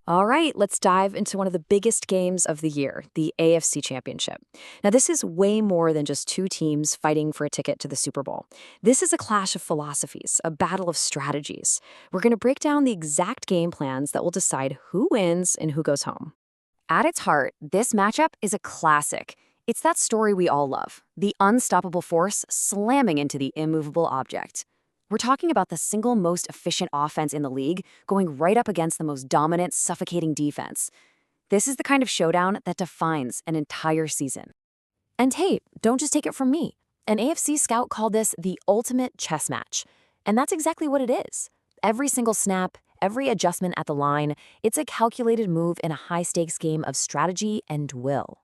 All right, let's dive into one of the biggest games of the year, the AFC Championship. Now, this is way more than just two teams fighting for a ticket to the Super Bowl. This is a clash of philosophies, a battle of strategies. We're going to break down the exact game plans that will decide who wins and who goes home. At its heart, this matchup is a classic. It's that story we all love, the unstoppable force slamming into the immovable object. We're talking about the single most efficient offense in the league going right up against the most dominant, suffocating defense. This is the kind of showdown that defines an entire season. And hey, don't just take it from me. An AFC scout called this the ultimate chess match. And that's exactly what it is. Every single snap, every adjustment at the line, it's a calculated move in a high-stakes game of strategy and will.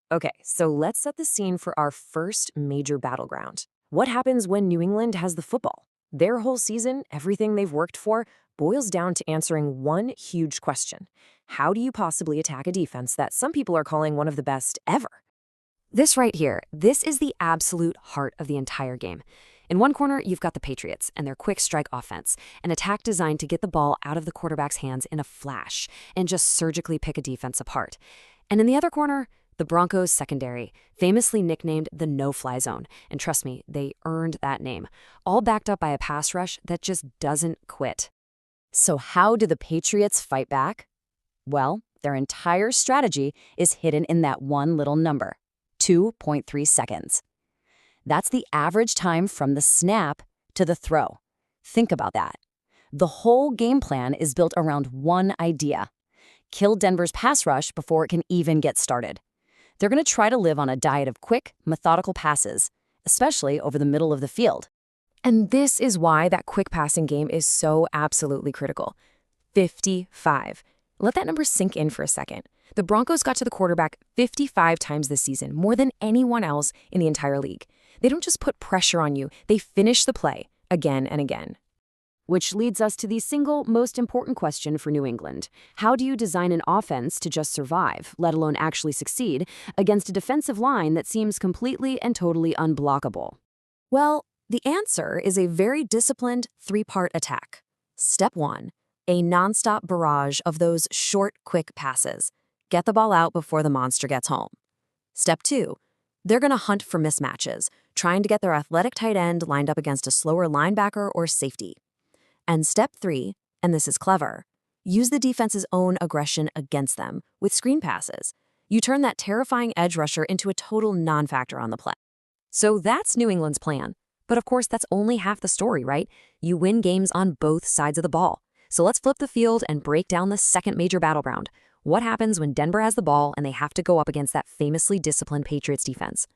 Okay, so let's set the scene for our first major battleground. What happens when New England has the football? Their whole season, everything they've worked for, boils down to answering one huge question. How do you possibly attack a defense that some people are calling one of the best ever? This right here, this is the absolute heart of the entire game. In one corner, you've got the Patriots and their quick strike offense, an attack designed to get the ball out of the quarterback's hands in a flash and just surgically pick a defense apart. And in the other corner, the Broncos secondary, famously nicknamed the no-fly zone, and trust me, they earned that name, all backed up by a pass rush that just doesn't quit. So how do the Patriots fight back? Well, their entire strategy is hidden in that one little number, 2.3 seconds. That's the average time from the snap to the throw. Think about that. The whole game plan is built around one idea: kill Denver's pass rush before it can even get started. They're going to try to live on a diet of quick, methodical passes, especially over the middle of the field. And this is why that quick passing game is so absolutely critical. 55. Let that number sink in for a second. The Broncos got to the quarterback 55 times this season, more than anyone else in the entire league. They don't just put pressure on you, they finish the play again and again. Which leads us to the single most important question for New England. How do you design an offense to just survive, let alone actually succeed, against a defensive line that seems completely and totally unblockable? Well, the answer is a very disciplined three-part attack. Step 1, a nonstop barrage of those short, quick passes. Get the ball out before the monster gets home. Step 2, they're going to hunt for mismatches, trying to get their athletic tight end lined up against a slower linebacker or safety. And step 3, and this is clever, use the defense's own aggression against them with screen passes. You turn that terrifying edge rusher into a total non-factor on the play. So that's New England's plan. But of course, that's only half the story, right? You win games on both sides of the ball. So let's flip the field and break down the second major battleground. What happens when Denver has the ball and they have to go up against that famously disciplined Patriots defense?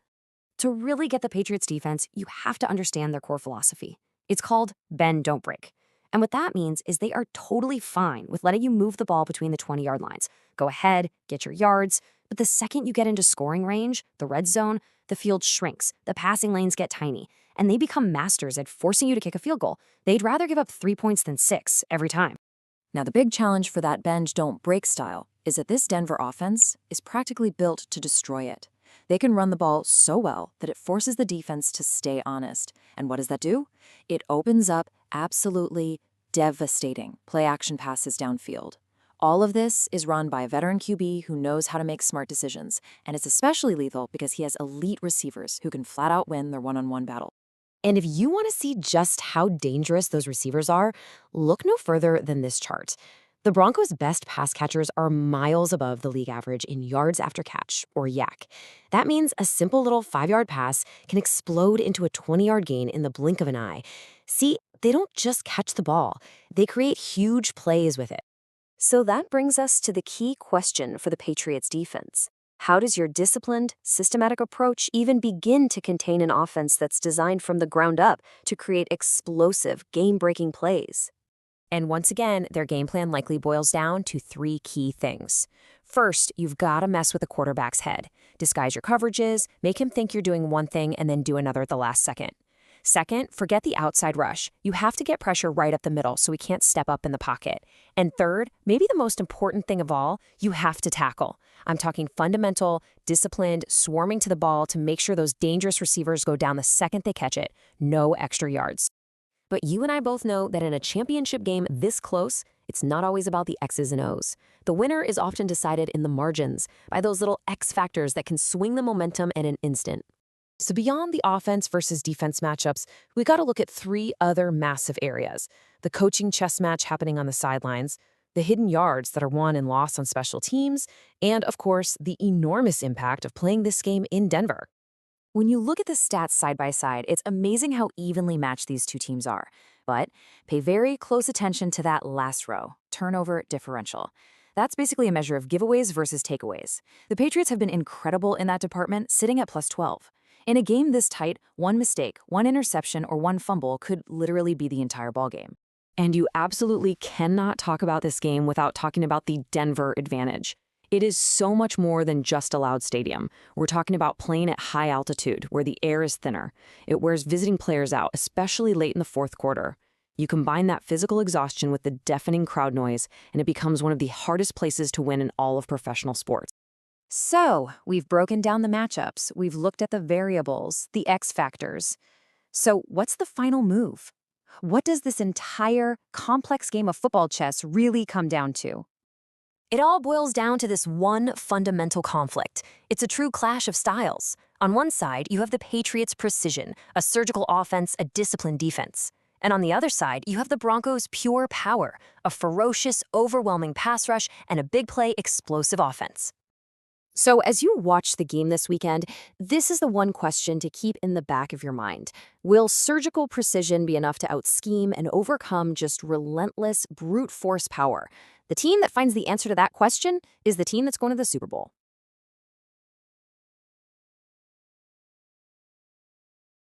To really get the Patriots defense, you have to understand their core philosophy. It's called bend, don't break. And what that means is they are totally fine with letting you move the ball between the 20-yard lines. Go ahead, get your yards, but the second you get into scoring range, the red zone, the field shrinks, the passing lanes get tiny, and they become masters at forcing you to kick a field goal. They'd rather give up 3 points than 6 every time. Now, the big challenge for that bend, don't break style is that this Denver offense is practically built to destroy it. They can run the ball so well that it forces the defense to stay honest. And what does that do? It opens up absolutely devastating play-action passes downfield. All of this is run by a veteran QB who knows how to make smart decisions, and it's especially lethal because he has elite receivers who can flat-out win their one-on-one battle. And if you want to see just how dangerous those receivers are, look no further than this chart. The Broncos' best pass catchers are miles above the league average in yards after catch, or YAC. That means a simple little 5-yard pass can explode into a 20-yard gain in the blink of an eye. See, they don't just catch the ball, they create huge plays with it. So that brings us to the key question for the Patriots defense. How does your disciplined, systematic approach even begin to contain an offense that's designed from the ground up to create explosive, game-breaking plays? And once again, their game plan likely boils down to 3 key things. First, you've got to mess with the quarterback's head. Disguise your coverages, make him think you're doing one thing and then do another at the last second. Second, forget the outside rush. You have to get pressure right up the middle so he can't step up in the pocket. And third, maybe the most important thing of all, you have to tackle. I'm talking fundamental, disciplined, swarming to the ball to make sure those dangerous receivers go down the second they catch it. No extra yards. But you and I both know that in a championship game this close, It's not always about the X's and O's. The winner is often decided in the margins, by those little X factors that can swing the momentum in an instant. So beyond the offense versus defense matchups, we got to look at three other massive areas: the coaching chess match happening on the sidelines, the hidden yards that are won and lost on special teams, and of course, the enormous impact of playing this game in Denver. When you look at the stats side by side, it's amazing how evenly matched these two teams are. But pay very close attention to that last row, turnover differential. That's basically a measure of giveaways versus takeaways. The Patriots have been incredible in that department, sitting at plus 12. In a game this tight, one mistake, one interception, or one fumble could literally be the entire ballgame. And you absolutely cannot talk about this game without talking about the Denver advantage. It is so much more than just a loud stadium. We're talking about playing at high altitude, where the air is thinner. It wears visiting players out, especially late in the fourth quarter. You combine that physical exhaustion with the deafening crowd noise, and it becomes one of the hardest places to win in all of professional sports. So, we've broken down the matchups, we've looked at the variables, the X factors. So, what's the final move? What does this entire complex game of football chess really come down to? It all boils down to this one fundamental conflict. It's a true clash of styles. On one side, you have the Patriots' precision, a surgical offense, a disciplined defense. And on the other side, you have the Broncos' pure power, a ferocious, overwhelming pass rush, and a big play, explosive offense. So as you watch the game this weekend, this is the one question to keep in the back of your mind. Will surgical precision be enough to out-scheme and overcome just relentless, brute force power? The team that finds the answer to that question is the team that's going to the Super Bowl.